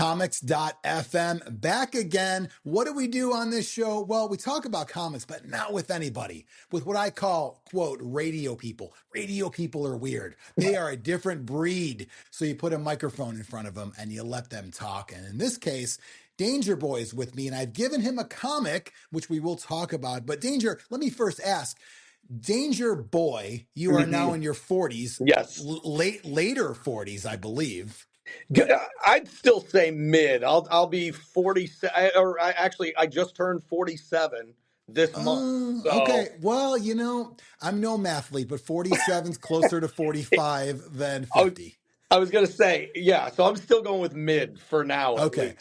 Comics.fm back again. What do we do on this show? Well, we talk about comics, but not with anybody, with what I call, quote, radio people. Radio people are weird. They are a different breed. So you put a microphone in front of them and you let them talk. And in this case, Danger Boy is with me, and I've given him a comic, which we will talk about. But Danger, let me first ask, Danger Boy, you are now in your 40s. Yes. Later 40s, I believe. I'd still say mid. I'll be 47, or I just turned 47 this month. So. Okay, well, I'm no mathlete, but 47's closer to 45 than 50. I was going to say, yeah, so I'm still going with mid for now. Okay.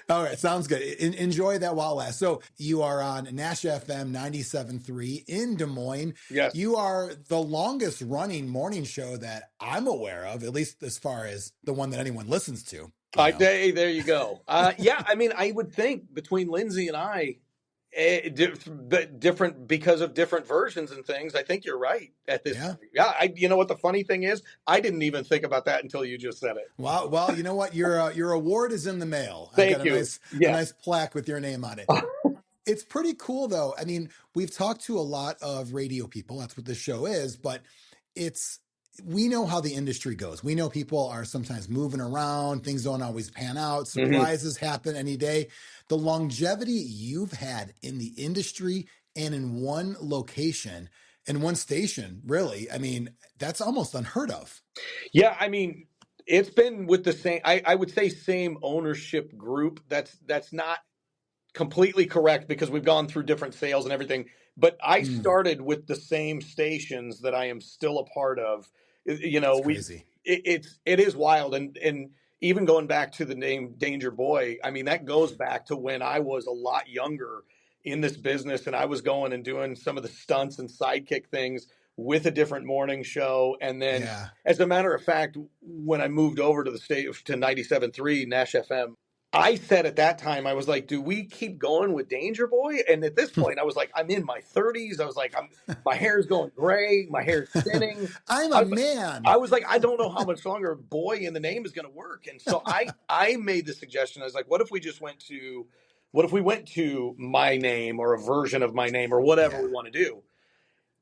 All right. Sounds good. Enjoy that while it lasts. So you are on Nash FM 97.3 in Des Moines. Yes. You are the longest running morning show that I'm aware of, at least as far as the one that anyone listens to. There you go. Yeah, I mean, I would think between Lindsay and I, different because of different versions and things. I think you're right at this. Yeah. You know what the funny thing is? I didn't even think about that until you just said it. Well, you know what? Your award is in the mail. Thank I've got you. A nice plaque with your name on it. It's pretty cool, though. I mean, we've talked to a lot of radio people. That's what this show is, but we know how the industry goes. We know people are sometimes moving around. Things don't always pan out. Surprises happen any day. The longevity you've had in the industry and in one location and one station, really, I mean, that's almost unheard of. Yeah, I mean, it's been with the same, I would say same ownership group. That's not completely correct because we've gone through different sales and everything. But I started with the same stations that I am still a part of. That's crazy. It is wild, and even going back to the name Danger Boy, I mean that goes back to when I was a lot younger in this business, and I was going and doing some of the stunts and sidekick things with a different morning show, and then, as a matter of fact, when I moved over to the state to 97.3 Nash FM. I said at that time, I was like, do we keep going with Danger Boy? And at this point, I was like, I'm in my 30s. I was like, my hair's going gray. My hair's thinning. I'm a man. I was like, I don't know how much longer boy in the name is going to work. And so I made the suggestion. I was like, what if we went to my name or a version of my name or whatever we want to do?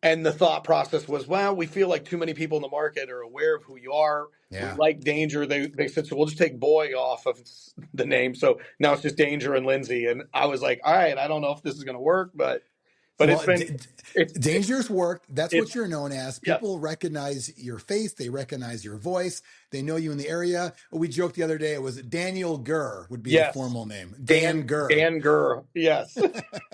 And the thought process was, well, we feel like too many people in the market are aware of who you are. Yeah. We like Danger. They said, so we'll just take Boy off of the name. So now it's just Danger and Lindsay. And I was like, all right, I don't know if this is going to work, but Danger's work. That's what you're known as. People recognize your face. They recognize your voice. They know you in the area. We joked the other day, it was Daniel Gurr would be the formal name. Dan Gurr. Dan Gurr. Yes.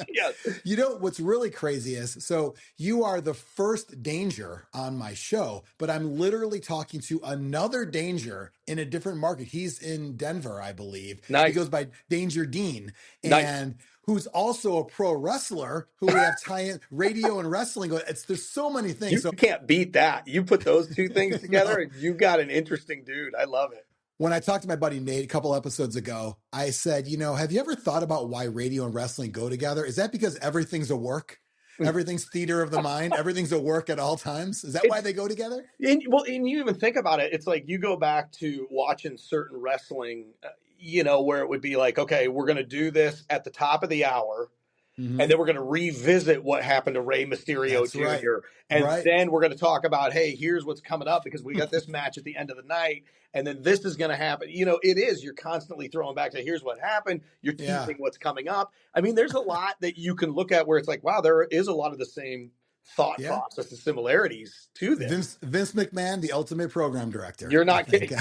Yes. You know, what's really crazy is, so you are the first Danger on my show, but I'm literally talking to another Danger in a different market. He's in Denver, I believe. Nice. He goes by Danger Dean. And who's also a pro wrestler who we have tie-in radio and wrestling. There's so many things. You can't beat that. You put those two things together and you got an interesting dude. I love it. When I talked to my buddy Nate a couple episodes ago, I said, have you ever thought about why radio and wrestling go together? Is that because everything's a work? Everything's theater of the mind. Everything's a work at all times. Is that why they go together? And you even think about it. It's like you go back to watching certain wrestling, where it would be like, okay, we're going to do this at the top of the hour. And then we're going to revisit what happened to Rey Mysterio Jr. Right. And then we're going to talk about, hey, here's what's coming up because we got this match at the end of the night. And then this is going to happen. You're constantly throwing back to here's what happened. You're teasing what's coming up. I mean, there's a lot that you can look at where it's like, wow, there is a lot of the same thought process and similarities to this. Vince McMahon, the ultimate program director. You're not kidding.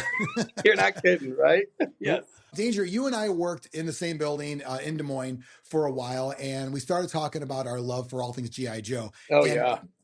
You're not kidding, right? Yes. Danger, you and I worked in the same building in Des Moines for a while, and we started talking about our love for all things G.I. Joe.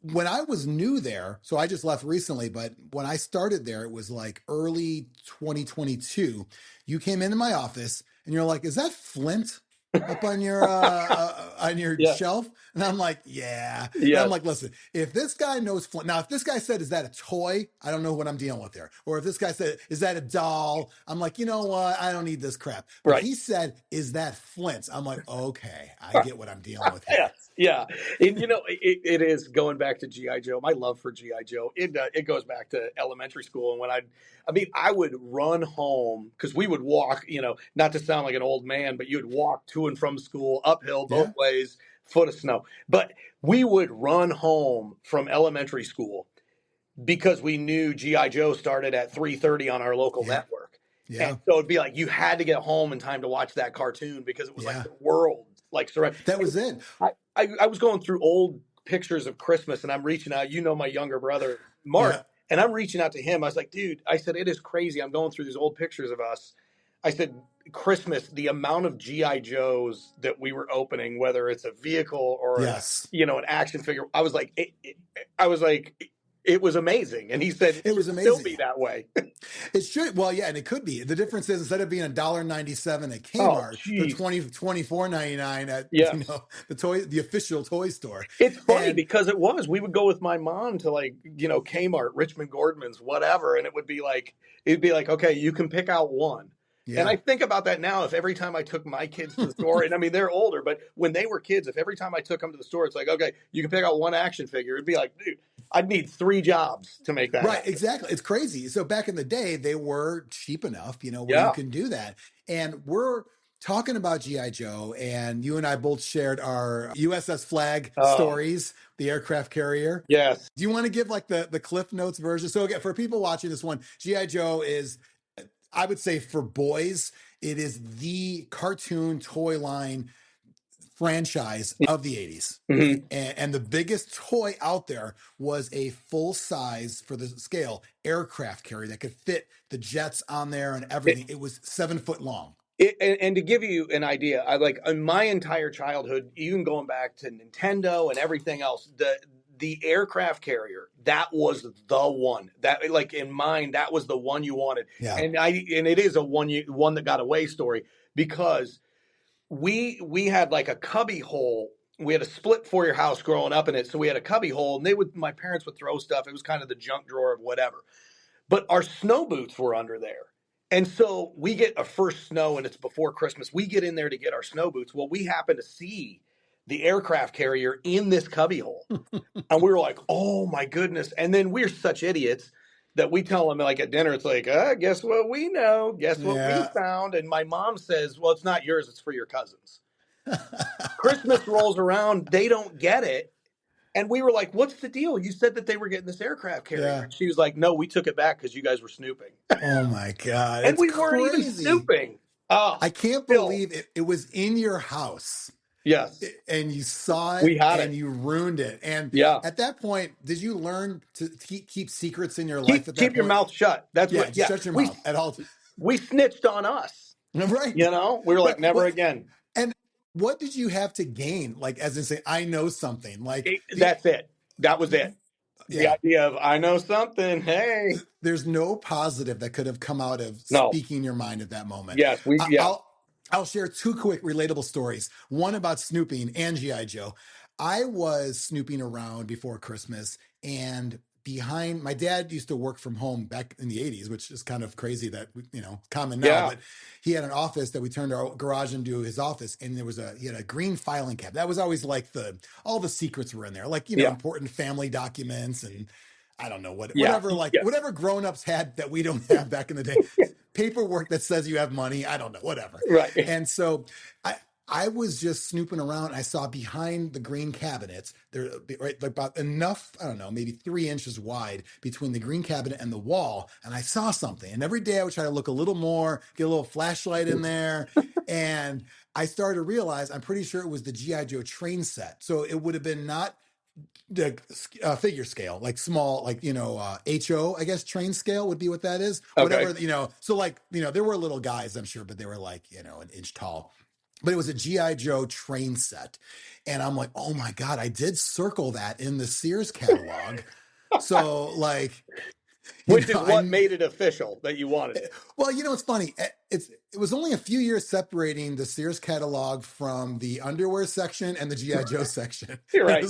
When I was new there, so I just left recently, but when I started there, it was like early 2022. You came into my office, and you're like, is that Flint up on your shelf? And I'm like, yeah. And I'm Yes. like, listen, if this guy knows now, if this guy said, is that a toy? I don't know what I'm dealing with there. Or if this guy said, is that a doll? I'm like, you know what? I don't need this crap. But Right. he said, is that Flint's? I'm like, okay, I get what I'm dealing with here. Yes. Yeah. And it is going back to GI Joe. My love for GI Joe. It goes back to elementary school, and when I would run home because we would walk. Not to sound like an old man, but you would walk to and from school uphill both Yeah. ways, foot of snow. But we would run home from elementary school because we knew GI Joe started at 3:30 on our local Yeah. network. Yeah. And so it'd be like you had to get home in time to watch that cartoon because it was like Yeah. the world like surrounded. That was it. I was going through old pictures of Christmas and I'm reaching out. My younger brother, Mark, Yeah. and I'm reaching out to him. I was like, dude, I said, it is crazy. I'm going through these old pictures of us. I said, Christmas, the amount of GI Joes that we were opening, whether it's a vehicle or Yes. an action figure, I was like, it was amazing. And he said, It was still amazing. be that way. It should. Well, yeah, and it could be. The difference is instead of being $1.97 at Kmart, they're $24.99 at Yes. the official toy store. It's funny because we would go with my mom to Kmart, Richmond Gordman's, whatever, and it'd be like, okay, you can pick out one. Yeah. And I think about that now. If every time I took my kids to the store, and I mean, they're older, but when they were kids, if every time I took them to the store, it's like, okay, you can pick out one action figure. It'd be like, dude, I'd need 3 jobs to make that. Right, happen. exactly. It's crazy. So back in the day, they were cheap enough, where you can do that. And we're talking about GI Joe, and you and I both shared our USS Flagg stories, the aircraft carrier. Yes. Do you want to give like the Cliff Notes version? So again, for people watching this one, GI Joe is, I would say for boys, it is the cartoon toy line franchise of the 80s. Mm-hmm. And the biggest toy out there was a full size, for the scale, aircraft carrier that could fit the jets on there and everything. It was 7 foot long. And to give you an idea, I in my entire childhood, even going back to Nintendo and everything else, the aircraft carrier, that was the one that, in mind, that was the one you wanted. Yeah. And it is a one that got away story because we had like a cubby hole. We had a split for your house growing up in it. So we had a cubby hole and my parents would throw stuff. It was kind of the junk drawer of whatever, but our snow boots were under there. And so we get a first snow and it's before Christmas. We get in there to get our snow boots. Well, we happen to see the aircraft carrier in this cubby hole. And we were like, oh my goodness. And then we're such idiots that we tell them at dinner, it's like, guess what we know? Guess what we found? And my mom says, well, it's not yours. It's for your cousins. Christmas rolls around. They don't get it. And we were like, what's the deal? You said that they were getting this aircraft carrier. Yeah. She was like, no, we took it back because you guys were snooping. Oh, my God. And we weren't even snooping. Oh, I can't believe it was in your house. Yes. And you saw it. We had and you ruined it. And at that point, did you learn to keep secrets in your life at that point? Keep your mouth shut. That's what. Yeah, shut your mouth at all. We snitched on us. Right. We were like, never again. And what did you have to gain? As in say, I know something. That's it. That was it. The idea of I know something. Hey, there's no positive that could have come out of speaking your mind at that moment. Yes, I'll share 2 quick relatable stories. One about snooping and GI Joe. I was snooping around before Christmas, and behind my dad used to work from home back in the 80s, which is kind of crazy that common now. But he had an office that we turned our garage into his office, and he had a green filing cabinet. That was always all the secrets were in there, important family documents and I don't know whatever grown-ups had that we don't have back in the day. Paperwork that says you have money. I don't know, whatever. Right. And so I was just snooping around. And I saw behind the green cabinets, there about enough, I don't know, maybe 3 inches wide between the green cabinet and the wall. And I saw something. And every day I would try to look a little more, get a little flashlight in there. And I started to realize, I'm pretty sure it was the G.I. Joe train set. So it would have been not the figure scale, small, HO, I guess train scale would be what that is. Okay. Whatever, so there were little guys, I'm sure, but they were an inch tall. But it was a G.I. Joe train set. And I'm like, oh my God, I did circle that in the Sears catalog. So Which is what made it official that you wanted it. Well, it's funny. It was only a few years separating the Sears catalog from the underwear section and the G.I. Joe section. You're right.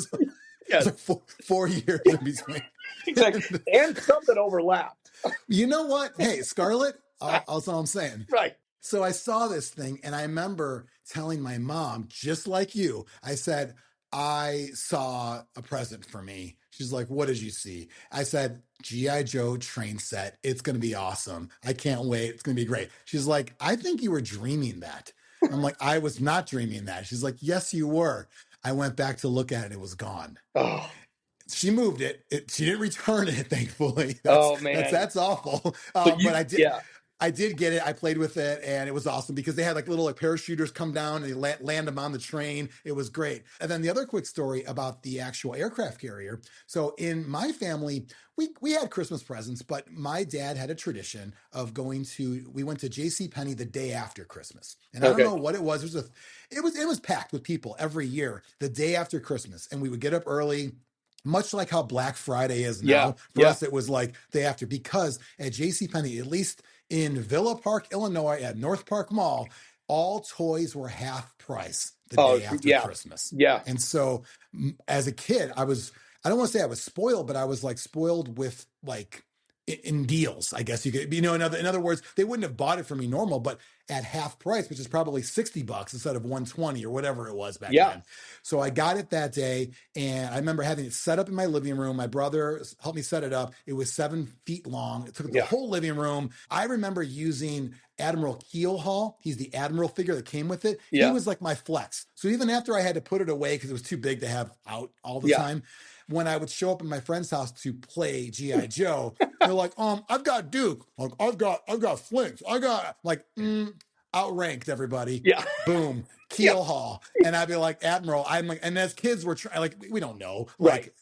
Yes. Like 4 years in between. Exactly. And some that overlapped. You know what? Hey, Scarlett, that's all I'm saying. Right. So I saw this thing, and I remember telling my mom, just like you, I said, I saw a present for me. She's like, what did you see? I said, G.I. Joe train set. It's going to be awesome. I can't wait. It's going to be great. She's like, I think you were dreaming that. I'm like, I was not dreaming that. She's like, yes, you were. I went back to look at it. It was gone. Oh. She moved it. She didn't return it, thankfully. Oh, man. That's awful. But I did. Yeah. I did get it. I played with it, and it was awesome because they had like little parachuters come down and they land them on the train. It was great. And then the other quick story about the actual aircraft carrier. So in my family, we had Christmas presents, but my dad had a tradition of we went to JCPenney the day after Christmas. And I don't know what it was. It was packed with people every year the day after Christmas. And we would get up early, much like how Black Friday is now. For us, it was like day after, because at JCPenney, at least in Villa Park, Illinois, at North Park Mall, all toys were half price the day after Christmas. Yeah. And so as a kid, I don't want to say I was spoiled, but I was like spoiled with like in deals, I guess you could, in other words, they wouldn't have bought it for me normal, but at half price, which is probably $60 instead of $120 or whatever it was back then. So I got it that day, and I remember having it set up in my living room. My brother helped me set it up. It was 7 feet long. It took the whole living room. I remember using Admiral Keelhaul. He's the Admiral figure that came with it. He was like my flex. So even after I had to put it away because it was too big to have out all the time, when I would show up in my friend's house to play G.I. Joe, they're like, I've got Duke. Like, I've got Flinks. I got like, outranked everybody. Yeah. Boom. Keelhaul. And I'd be like, Admiral. I'm like, and as kids we're trying, like, we don't know like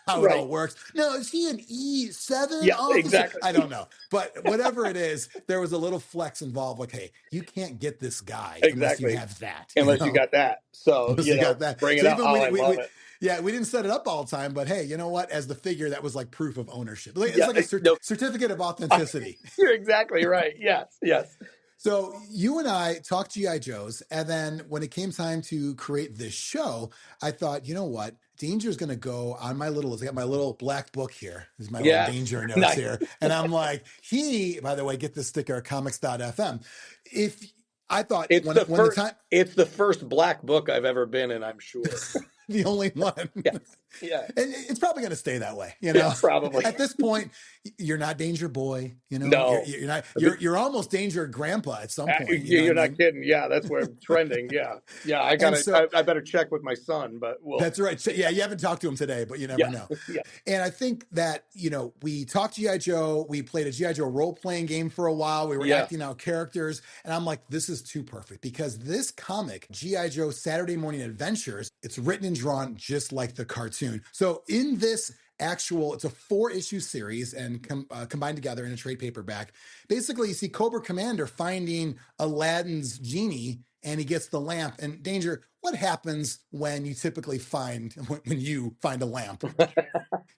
how it all works. No, is he an E7? Yeah, exactly. I don't know. But whatever it is, there was a little flex involved. Like, hey, you can't get this guy unless you have that. Unless you got that. So, got that. Bring it up. I love it. Yeah, we didn't set it up all the time, but hey, you know what? As the figure, that was like proof of ownership. It's like a certificate of authenticity. You're exactly right. Yes. So you and I talked G.I. Joes, and then when it came time to create this show, I thought, you know what? Danger's going to go on my little, I got my little black book here. This is my little Danger notes here. And I'm like, by the way, get this sticker, comics.fm. I thought it's the first black book I've ever been in, I'm sure. The only one. Yeah. And it's probably going to stay that way, Yeah, probably. At this point, you're not Danger Boy, No. You're not. You're almost Danger Grandpa at some point. You're not kidding. Yeah, that's where I'm trending. Yeah. I better check with my son, but that's right. Yeah, you haven't talked to him today, but you never know. Yeah. And I think that we talked G.I. Joe. We played a G.I. Joe role playing game for a while. We were acting out characters, and I'm like, this is too perfect because this comic, G.I. Joe Saturday Morning Adventures, it's written and drawn just like the cartoon. So in this it's a 4-issue series and combined together in a trade paperback. Basically, you see Cobra Commander finding Aladdin's genie, and he gets the lamp. And Danger, what happens when you find a lamp?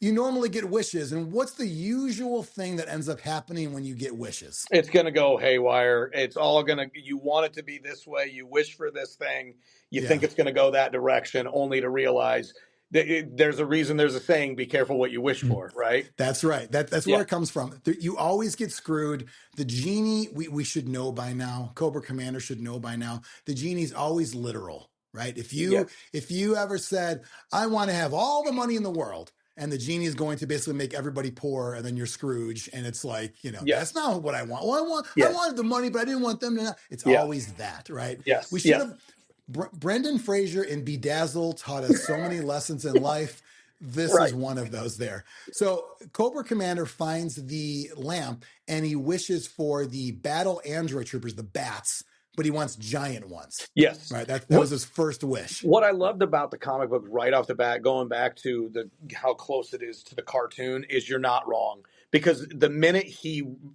You normally get wishes. And what's the usual thing that ends up happening when you get wishes? It's going to go haywire. It's all you want it to be this way. You wish for this thing. You think it's going to go that direction, only to realize there's a reason, there's a saying, be careful what you wish for, right? That's right. That's where it comes from. You always get screwed. The genie, we should know by now. Cobra Commander should know by now. The genie's always literal, right? If you ever said, I want to have all the money in the world, and the genie is going to basically make everybody poor, and then you're Scrooge, and it's like, that's not what I want. Well, I wanted the money, but I didn't want them to. It's always that, right? Yes. We should have. Brendan Fraser in Bedazzled taught us so many lessons in life. This is one of those there. So Cobra Commander finds the lamp, and he wishes for the battle android troopers, the bats, but he wants giant ones. Yes. Right. That was his first wish. What I loved about the comic book right off the bat, going back to how close it is to the cartoon, is you're not wrong. because the minute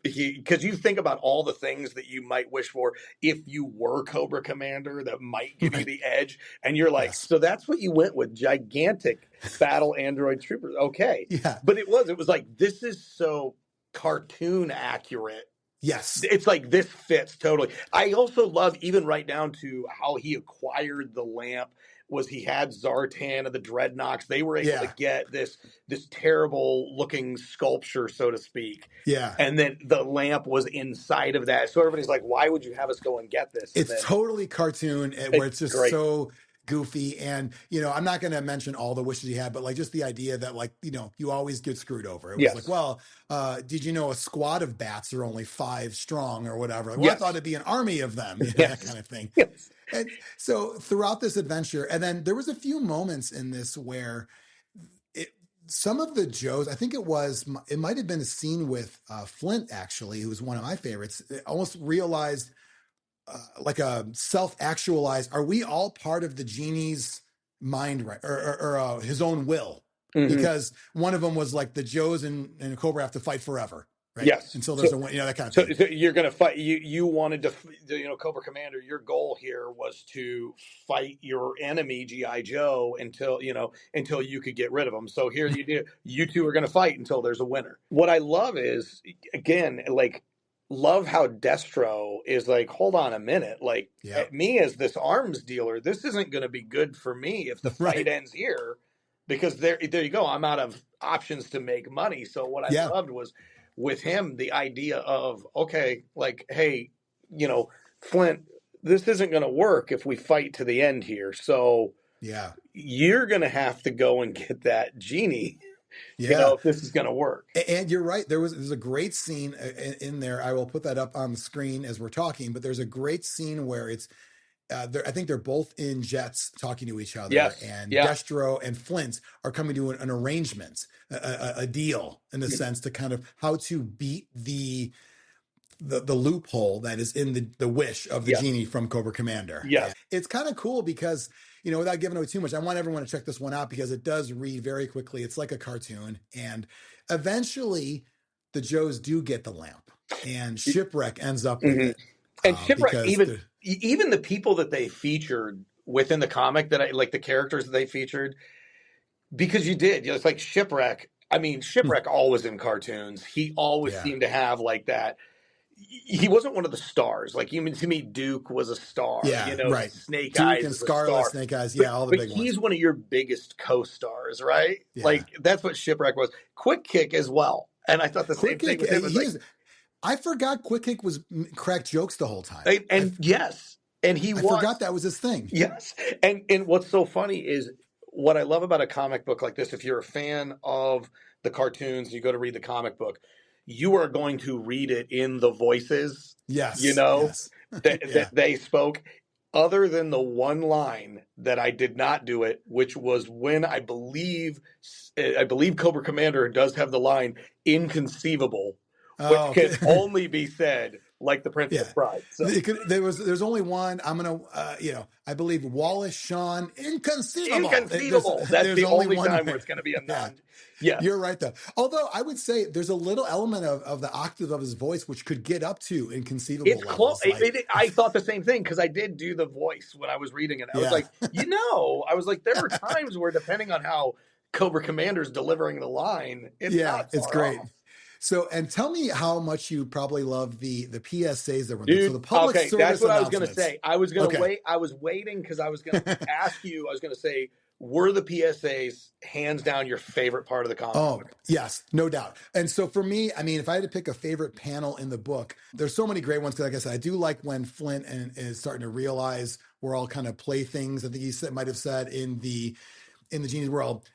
because you think about all the things that you might wish for if you were Cobra Commander that might give you the edge, and you're like, Yes. so that's what you went with, gigantic battle android troopers. Okay. Yeah. But it was like, this is so cartoon accurate. Yes. It's like, this fits totally. I also love, even right down to how he acquired the lamp, was he had Zartan and the Dreadnoks. They were able to get this terrible looking sculpture, so to speak. Yeah. And then the lamp was inside of that. So everybody's like, why would you have us go and get this? And It's totally cartoon, where it's just so goofy. And, I'm not going to mention all the wishes he had, but like just the idea that, like, you always get screwed over. It was like, well, did you know a squad of bats are only 5 strong or whatever? Like, well, I thought it'd be an army of them, that kind of thing. Yes. And so throughout this adventure, and then there was a few moments in this where some of the Joes, I think it might have been a scene with Flint, actually, who was one of my favorites, almost realized, like a self-actualized, are we all part of the genie's mind, right, or his own will? Mm-hmm. Because one of them was like, the Joes and Cobra have to fight forever, right? Yes. Until there's that kind of thing. So you're going to fight. You wanted to, Cobra Commander. Your goal here was to fight your enemy, GI Joe, until you could get rid of them. So here you do. You two are going to fight until there's a winner. What I love is, again, like, love how Destro is like, hold on a minute, like, me as this arms dealer, this isn't going to be good for me if the fight ends here, because there you go, I'm out of options to make money. So what I loved was, with him, the idea of, okay, like, hey, Flint, this isn't going to work if we fight to the end here. So you're going to have to go and get that genie. If this is going to work. And you're right. There's a great scene in there. I will put that up on the screen as we're talking, but there's a great scene where it's, I think they're both in jets talking to each other, and Destro and Flint are coming to an arrangement, a deal, in a sense, to kind of how to beat the loophole that is in the wish of the genie from Cobra Commander. Yeah. And it's kind of cool because, without giving away too much, I want everyone to check this one out because it does read very quickly. It's like a cartoon. And eventually the Joes do get the lamp, and Shipwreck ends up with it. And Shipwreck, even the people that they featured within the comic, that I like, the characters that they featured, because it's like Shipwreck. I mean, Shipwreck always in cartoons. He always seemed to have like that. He wasn't one of the stars. Like, even to me, Duke was a star. Right. Snake Duke Eyes and Scarlet, Snake Eyes. All the big ones. But he's one of your biggest co-stars, right? Yeah. Like, that's what Shipwreck was. Quick Kick as well. And I thought the same thing with him. I forgot Quick Kick was crack jokes the whole time. And I forgot that was his thing. Yes. And what's so funny is, what I love about a comic book like this, if you're a fan of the cartoons, you go to read the comic book, you are going to read it in the voices, that they spoke, other than the one line that I did not do it, which was when I believe Cobra Commander does have the line "inconceivable," which can only be said like the Princess Bride. So. There's only one. I'm gonna, I believe Wallace Shawn, inconceivable. Inconceivable. That's the only time where it's going to be a non. Yeah, you're right though. Although I would say there's a little element of the octave of his voice which could get up to inconceivable. It's close. I thought the same thing, because I did do the voice when I was reading it. I was like, I was like, there were times where, depending on how Cobra Commander's delivering the line, it's great. Off. So, and tell me how much you probably love the PSAs that were there. So the public service that's what I was going to say. I was going to wait. I was waiting because I was going to ask you. I was going to say, were the PSAs hands down your favorite part of the comic book? Yes, no doubt. And so for me, I mean, if I had to pick a favorite panel in the book, there's so many great ones. Because like I said, I do like when Flint is starting to realize we're all kind of playthings. I think he might have said in the genie's world.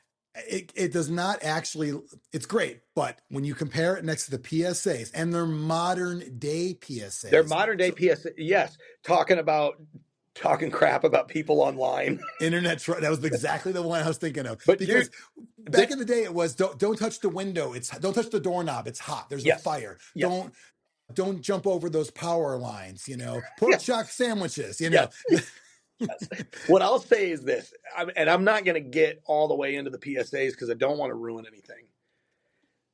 It does not actually, it's great, but when you compare it next to the PSAs, and they're modern day PSAs. They're modern day PSAs, yes. Talking crap about people online. Internet, that was exactly the one I was thinking of. But because back in the day, it was, don't touch the window. Don't touch the doorknob. It's hot. There's a fire. Yes. Don't jump over those power lines, pork chop sandwiches, Yes. What I'll say is this, and I'm not going to get all the way into the PSAs because I don't want to ruin anything.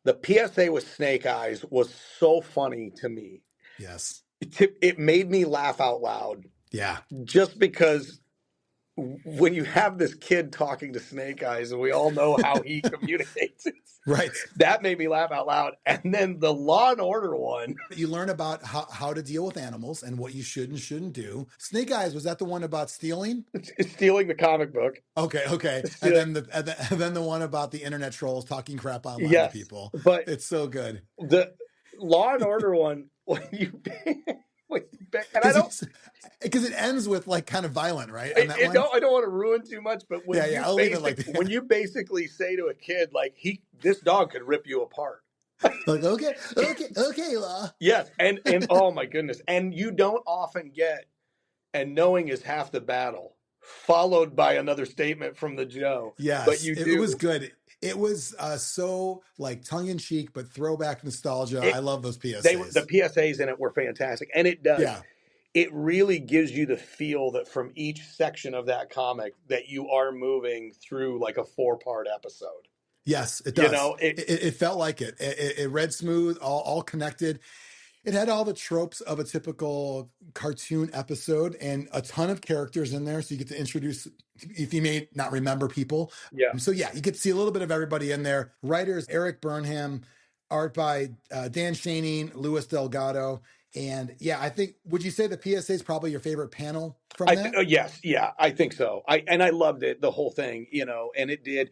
The PSA with Snake Eyes was so funny to me. Yes. It made me laugh out loud. Yeah. Just because when you have this kid talking to Snake Eyes, and we all know how he communicates, Right. that made me laugh out loud. And then the Law and Order one. You learn about how to deal with animals and what you should and shouldn't do. Snake Eyes, was that the one about stealing? Stealing the comic book. Okay. And then the one about the internet trolls talking crap online to people. But it's so good. The Law and Order one, because it ends with like kind of violent, right? I don't want to ruin too much, but when I'll leave it like when you basically say to a kid like this dog could rip you apart. Like okay, Law. Yes, and oh my goodness, and you don't often get, and knowing is half the battle, followed by another statement from the Joe. Yes, but it was good. It was so like tongue in cheek, but throwback nostalgia. I love those PSAs. The PSAs in it were fantastic, and it does. Yeah. It really gives you the feel that from each section of that comic that you are moving through like a 4-part episode. Yes, it does. It felt like it. It read smooth, all connected. It had all the tropes of a typical cartoon episode and a ton of characters in there. So you get to introduce, if you may not remember people. Yeah. So yeah, you get to see a little bit of everybody in there. Writers, Erik Burnham, art by Dan Schoening, Luis Delgado. And yeah, I think, would you say the PSA is probably your favorite panel from that? Yes. Yeah, I think so. I loved it, the whole thing, and it did.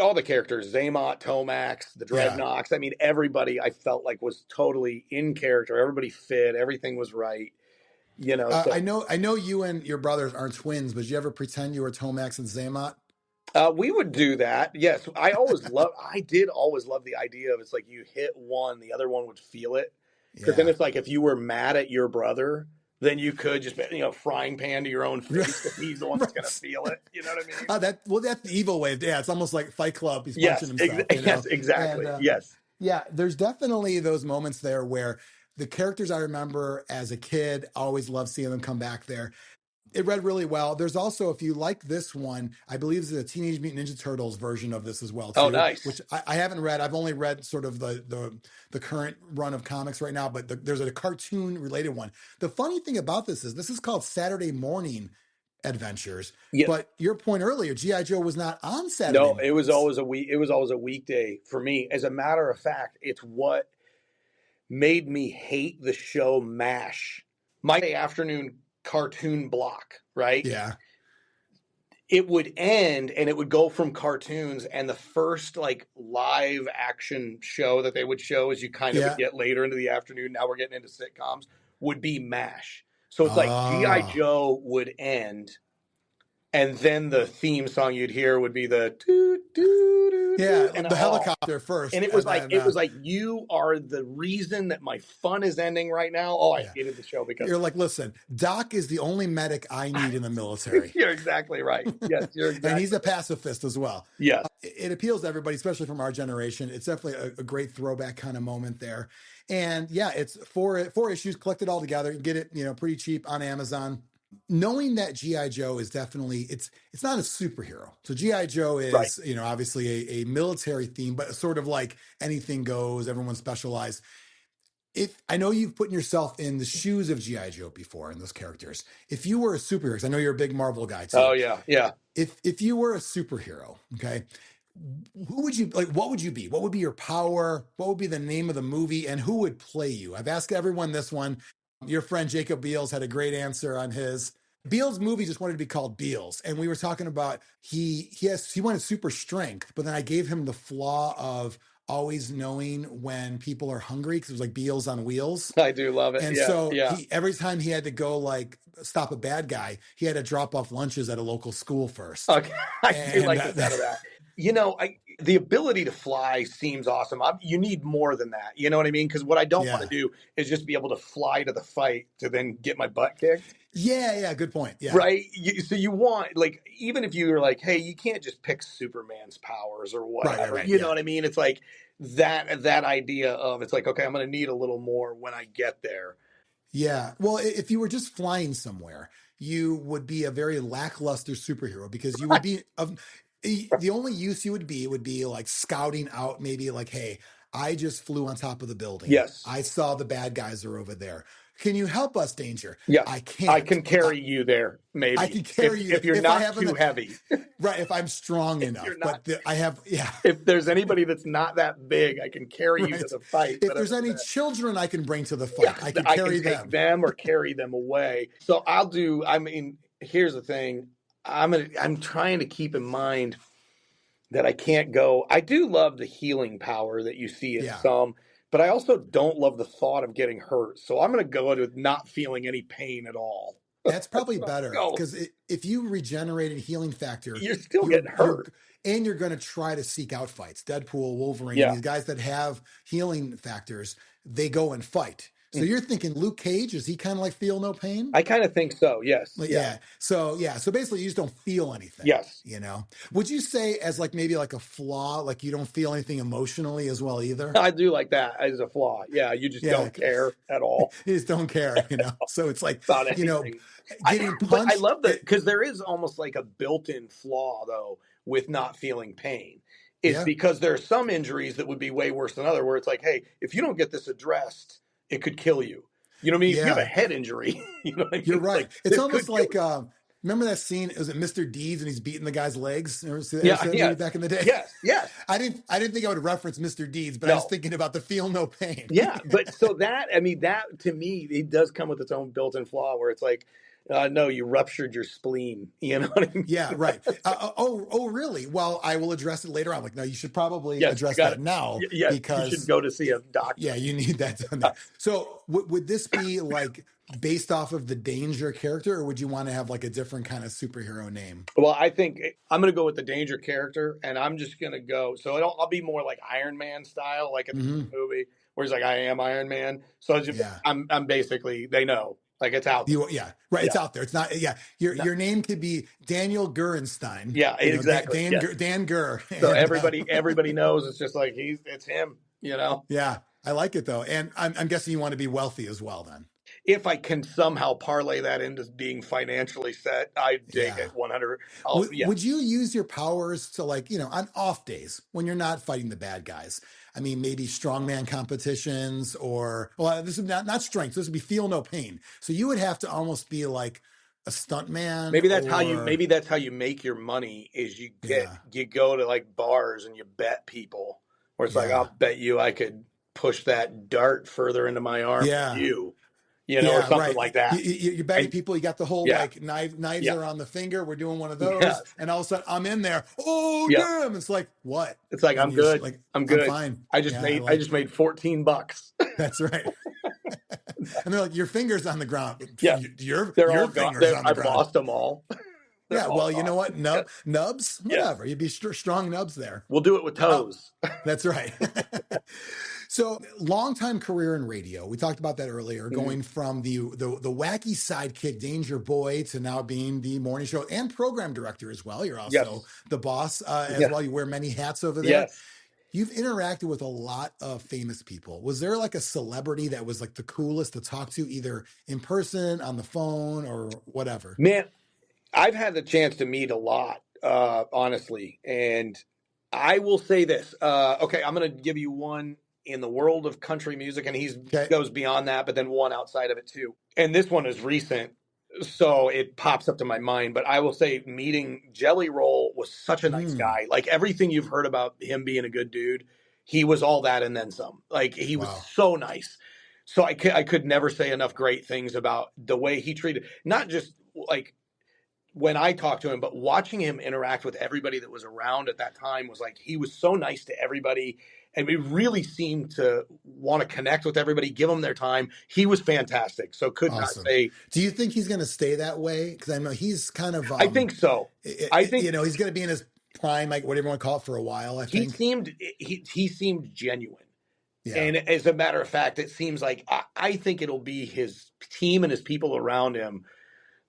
All the characters, Zaymot, Tomax, the Dreadnoks. I mean, everybody I felt like was totally in character. Everybody fit. Everything was right. So. I know you and your brothers aren't twins, but did you ever pretend you were Tomax and Zaymot? We would do that. Yes. I did always love the idea of it's like you hit one, the other one would feel it. Because then it's like if you were mad at your brother, then you could just, frying pan to your own face if he's the one that's going to feel it. You know what I mean? That's the evil way. Yeah, it's almost like Fight Club. He's punching himself. Yes, exactly. And, yes. Yeah, there's definitely those moments there where the characters I remember as a kid, always loved seeing them come back there. It read really well. There's also, if you like this one, I believe there's a Teenage Mutant Ninja Turtles version of this as well, too. Oh, nice. Which I haven't read. I've only read sort of the current run of comics right now, but there's a cartoon-related one. The funny thing about this is called Saturday Morning Adventures. Yeah. But your point earlier, G.I. Joe was not on Saturday mornings. It was always a weekday for me. As a matter of fact, it's what made me hate the show MASH. My afternoon cartoon block, right? Yeah. It would end and it would go from cartoons, and the first like live action show that they would show as you kind of would get later into the afternoon, now we're getting into sitcoms, would be MASH. So it's like G.I. Joe would end, and then the theme song you'd hear would be the and the helicopter first. And it was like you are the reason that my fun is ending right now. Oh, I hated the show because you're like, listen, Doc is the only medic I need in the military. You're exactly right. Yes, you're exactly and he's a pacifist as well. Yes. It appeals to everybody, especially from our generation. It's definitely a great throwback kind of moment there. And yeah, it's four issues collected all together. You get it, pretty cheap on Amazon. Knowing that G.I. Joe is definitely, it's not a superhero. So G.I. Joe is, obviously a military theme, but sort of like anything goes, everyone's specialized. I know you've put yourself in the shoes of G.I. Joe before in those characters. If you were a superhero, because I know you're a big Marvel guy too. Oh, yeah, yeah. If you were a superhero, okay, who would you, like, what would you be? What would be your power? What would be the name of the movie? And who would play you? I've asked everyone this one. Your friend Jacob Beals had a great answer on his. Beals' movie just wanted to be called Beals. And we were talking about he wanted super strength, but then I gave him the flaw of always knowing when people are hungry, because it was like Beals on Wheels. I do love it. And every time he had to go like stop a bad guy, he had to drop off lunches at a local school first. Okay. I do like the sound of that. The ability to fly seems awesome. You need more than that. You know what I mean? Because what I don't want to do is just be able to fly to the fight to then get my butt kicked. Yeah. Good point. Yeah. Right. So you want, like, even if you're like, hey, you can't just pick Superman's powers or whatever. Right, you know what I mean? It's like that idea of, it's like, okay, I'm going to need a little more when I get there. Yeah. Well, if you were just flying somewhere, you would be a very lackluster superhero, because you would be The only use you would be like scouting out, maybe like, hey, I just flew on top of the building. Yes. I saw the bad guys are over there. Can you help us, Danger? Yes. I I can't. can carry you there, I maybe. can carry you If you're if I not have too enough, heavy. right? If I'm strong If you're enough, not, I have, yeah, if there's anybody that's not that big, I can carry you to right. the fight. If But other there's than any that, children I can bring to the yeah, fight, I can I can carry take them. them or carry them away. So I mean, here's the thing. I'm trying to keep in mind that I can't go. I do love the healing power that you see in Yeah. some, but I also don't love the thought of getting hurt. So I'm going to go with not feeling any pain at all. That's probably So better go. because if you regenerated healing factor, You're still getting hurt. you're going to try to seek out fights. Deadpool, Wolverine, Yeah. these guys that have healing factors, they go and fight. So you're thinking Luke Cage, is he kind of like feel no pain? I kind of think so. Yes. Like, Yeah. So basically you just don't feel anything. Yes. You know, would you say as like maybe like a flaw, like you don't feel anything emotionally as well either? I do like that as a flaw. Yeah. You just don't care at all. You just don't care, you know? So it's like, About anything. Getting punched. But I love that because there is almost like a built-in flaw though with not feeling pain. It's because there are some injuries that would be way worse than other where it's like, hey, if you don't get this addressed, it could kill you. You know what I mean? If you have a head injury, you know what I mean? You're right. Like, it's almost like remember that scene? Was it Mr. Deeds and he's beating the guy's legs? Back in the day. Yes. I didn't think I would reference Mr. Deeds, but I was thinking about the feel no pain. Yeah, but so that to me, it does come with its own built-in flaw where it's like, no, you ruptured your spleen. You know what I mean? Yeah, right. Really? Well, I will address it later on. Like, no, you should probably address that now. Yes, because you should go to see a doctor. Yeah, you need that done there. So would this be like based off of the Danger character, or would you want to have like a different kind of superhero name? Well, I think I'm going to go with the Danger character, and I'm just going to go. So I'll be more like Iron Man style, like in the movie, where he's like, I am Iron Man. So I'm basically, they know. Like it's out there. It's out there. It's not. Your name could be Daniel Gurenstein. Yeah, exactly. Dan Gur. So everybody knows it's just like it's him. You know. Yeah, I like it though, and I'm guessing you want to be wealthy as well then. If I can somehow parlay that into being financially set, I dig it 100. Would you use your powers to on off days when you're not fighting the bad guys? I mean, maybe strongman competitions this is not strength. This would be feel no pain. So you would have to almost be like a stuntman. Maybe that's how you make your money is you go to like bars and you bet people where it's like, I'll bet you I could push that dart further into my arm than you. Or something like that. You're betting people. You got the whole knives are on the finger. We're doing one of those, and all of a sudden I'm in there. Oh damn! It's like what? It's like I'm good. I'm good. I'm fine. I just made $14. That's right. And they're like, your fingers on the ground. Yeah, your all fingers on the ground. I've lost them all. Well, you know what? Nubs, whatever. You'd be strong nubs there. We'll do it with toes. That's right. So, long-time career in radio. We talked about that earlier, going from the wacky sidekick Danger Boy to now being the morning show and program director as well. You're also the boss as well. You wear many hats over there. Yes. You've interacted with a lot of famous people. Was there like a celebrity that was like the coolest to talk to, either in person, on the phone, or whatever? Man, I've had the chance to meet a lot, honestly. And I will say this. Okay, I'm going to give you one in the world of country music, and he goes beyond that, but then one outside of it too. And this one is recent, so it pops up to my mind. But I will say meeting Jelly Roll was such a nice guy. Like everything you've heard about him being a good dude, he was all that and then some. Like he was so nice. So I could never say enough great things about the way he treated, not just like when I talked to him, but watching him interact with everybody that was around at that time was like, he was so nice to everybody. And we really seemed to want to connect with everybody, give them their time. He was fantastic. So could not say. Do you think he's going to stay that way? Because I know he's kind of. I think so. I think he's going to be in his prime, like whatever you want to call it, for a while. I think he seemed genuine. Yeah. And as a matter of fact, it seems like I think it'll be his team and his people around him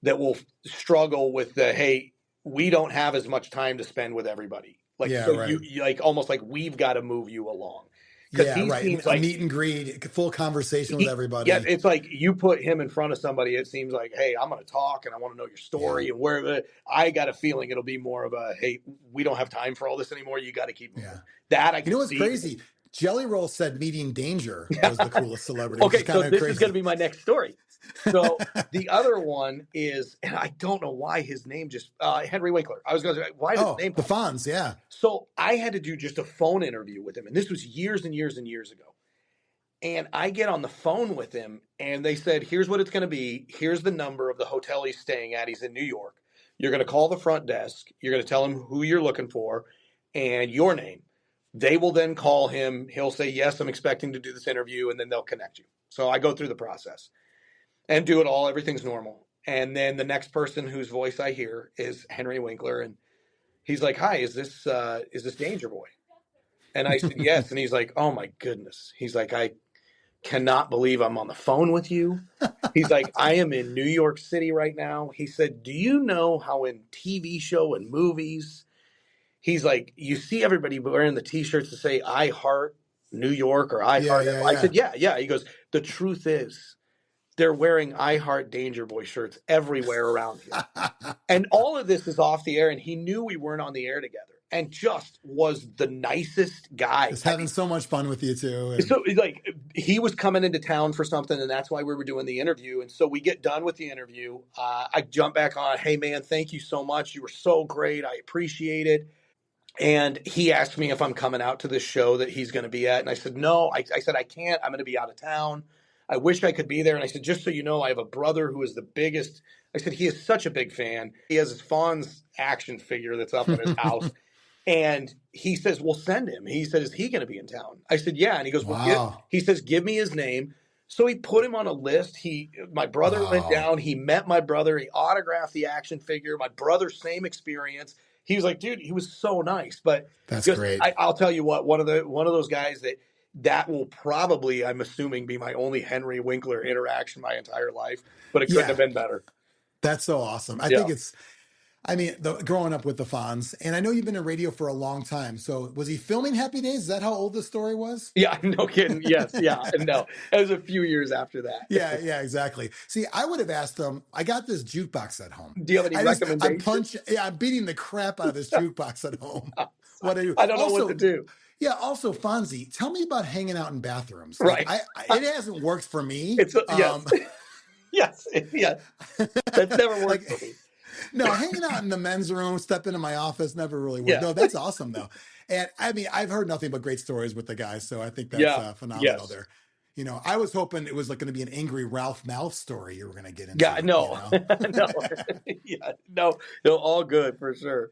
that will struggle with hey, we don't have as much time to spend with everybody. Like, you like almost like we've got to move you along. because Yeah, he right. seems A like meet and greet, full conversation with yeah, everybody. it's like you put him in front of somebody. It seems like, hey, I'm going to talk and I want to know your story. Yeah. And where I got a feeling it'll be more of a, hey, we don't have time for all this anymore. You got to keep moving. Yeah. That I You can know what's see. crazy? Jelly Roll said meeting Danger was the coolest celebrity, which is Okay, so kind of this is going to crazy. be my next story. So the other one is, and I don't know why his name just Henry Winkler. I was going to say, why did his name The pop up? Fonz, yeah. So I had to do just a phone interview with him, and this was years and years and years ago. And I get on the phone with him, and they said, here's what it's going to be. Here's the number of the hotel he's staying at. He's in New York. You're going to call the front desk. You're going to tell him who you're looking for and your name. They will then call him. He'll say, yes, I'm expecting to do this interview, and then they'll connect you. So I go through the process and do it all. Everything's normal. And then the next person whose voice I hear is Henry Winkler. And he's like, hi, is this Danger Boy? And I said, yes. And he's like, oh, my goodness. He's like, I cannot believe I'm on the phone with you. He's like, I am in New York City right now. He said, do you know how in TV show and movies, he's like, you see everybody wearing the T-shirts to say, I heart New York or I heart. I said, yeah. He goes, the truth is they're wearing I Heart Danger Boy shirts everywhere around here. And all of this is off the air. And he knew we weren't on the air together. And just was the nicest guy. Just having so much fun with you too. And so like he was coming into town for something, and that's why we were doing the interview. And so we get done with the interview. I jump back on, hey man, thank you so much. You were so great. I appreciate it. And he asked me if I'm coming out to this show that he's going to be at. And I said, no, I said, I can't. I'm going to be out of town. I wish I could be there. And I said, just so you know, I have a brother who is the biggest. I said, he is such a big fan. He has his Fonz action figure that's up at his house. And he says, well, send him. He said, is he going to be in town? I said, yeah. And he goes, well, he says, give me his name. So he put him on a list. My brother went down. He met my brother. He autographed the action figure. My brother, same experience. He was like, dude, he was so nice. But that's great. I'll tell you what, one of those guys that will probably, I'm assuming, be my only Henry Winkler interaction my entire life. But it couldn't have been better. That's so awesome. I think it's. I mean, growing up with the Fonz, and I know you've been in radio for a long time. So was he filming Happy Days? Is that how old the story was? Yeah, no kidding. Yes, yeah. No, it was a few years after that. Yeah, exactly. See, I would have asked him, I got this jukebox at home. Do you have any recommendations? I'm beating the crap out of this jukebox at home. What do I do? I don't know what to do. Yeah, also, Fonzie, tell me about hanging out in bathrooms. Right. Like, it hasn't worked for me. Yes. That's never worked for me. No, hanging out in the men's room, step into my office, never really worked. Yeah. No, that's awesome though. And I mean, I've heard nothing but great stories with the guys, so I think that's phenomenal there. You know, I was hoping it was like going to be an angry Ralph Malph story you were going to get into. Yeah, no, no, all good for sure.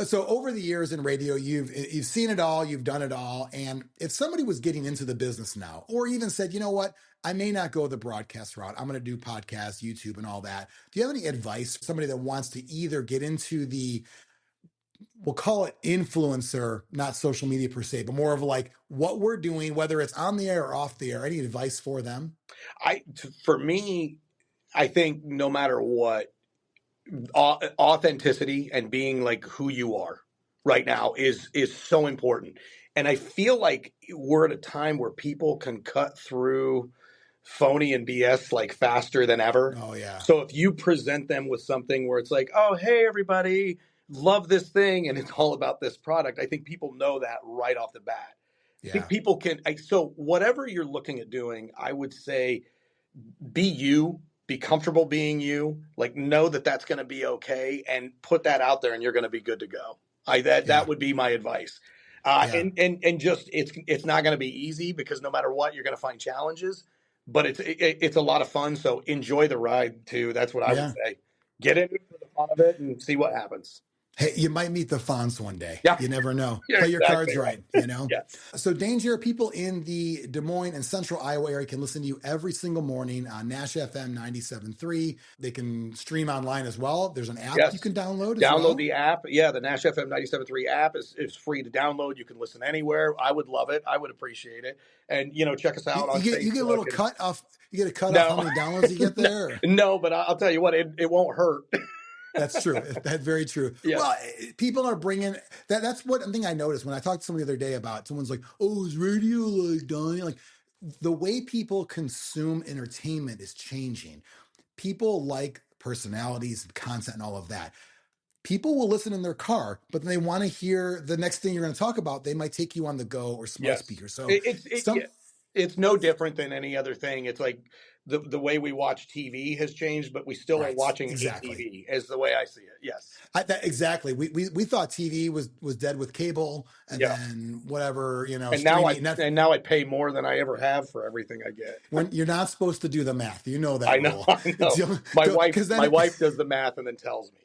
So over the years in radio, you've seen it all, you've done it all. And if somebody was getting into the business now, or even said, you know what, I may not go the broadcast route, I'm going to do podcasts, YouTube and all that. Do you have any advice for somebody that wants to either get into the, we'll call it influencer, not social media per se, but more of like what we're doing, whether it's on the air or off the air? Any advice for them? For me, I think no matter what, authenticity and being like who you are right now is so important. And I feel like we're at a time where people can cut through phony and BS like faster than ever. Oh yeah. So if you present them with something where it's like, oh, hey, everybody, love this thing, and it's all about this product, I think people know that right off the bat. Yeah. I think people can. So whatever you're looking at doing, I would say be you. Be comfortable being you, like know that that's going to be okay, and put that out there and you're going to be good to go. That would be my advice. And just, it's not going to be easy because no matter what, you're going to find challenges, but it's a lot of fun. So enjoy the ride too. That's what I would say. Get into it for the fun of it and see what happens. Hey, you might meet the Fonz one day. Yeah. You never know. Play your cards right, you know? Yes. So Danger, people in the Des Moines and Central Iowa area can listen to you every single morning on Nash FM 97.3. They can stream online as well. There's an app you can download as well. The app. Yeah, the Nash FM 97.3 app is free to download. You can listen anywhere. I would love it. I would appreciate it. And, check us out on Facebook. You get a little cut off. You get a cut off how many downloads you get there? No, but I'll tell you what, it won't hurt. That's true. That's very true. Yeah. Well, people are bringing that. That's one thing I noticed when I talked to someone the other day about. Someone's like, "Oh, is radio like dying?" Like the way people consume entertainment is changing. People like personalities, content, and all of that. People will listen in their car, but then they want to hear the next thing you're going to talk about. They might take you on the go or smart Yes. speaker. So some It's no different than any other thing. It's like the way we watch TV has changed, but we still are watching exactly. ATV is the way I see it. Yes. Exactly. We thought TV was dead with cable, and then whatever, And now I pay more than I ever have for everything I get. When you're not supposed to do the math, you know that I know. rule. I know. My wife does the math and then tells me.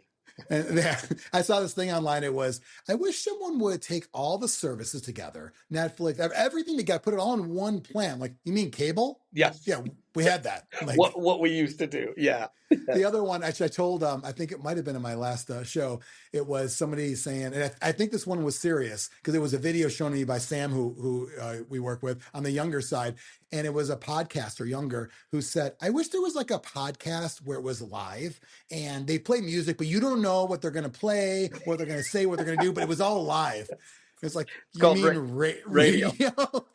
And I saw this thing online. It was, I wish someone would take all the services together, Netflix, everything together, put it all in one plan. Like, you mean cable? Yes. Yeah, we had that. Like, what we used to do. Yeah. The other one, actually, I told, I think it might have been in my last show. It was somebody saying, and I think this one was serious because it was a video shown to me by Sam, who we work with on the younger side. And it was a podcaster, younger, who said, I wish there was like a podcast where it was live and they play music, but you don't know what they're going to play, what they're going to say, what they're going to do, but it was all live. It's like, it's you mean radio? Radio.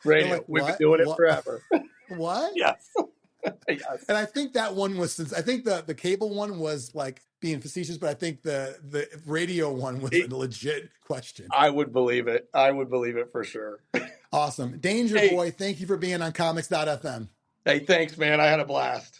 Like, we've been doing it forever. What? Yes. Yes. And I think that one was, I think the cable one was like being facetious, but I think the radio one was a legit question. I would believe it. I would believe it for sure. Awesome. Danger Boy, thank you for being on comics.fm. Hey, thanks, man. I had a blast.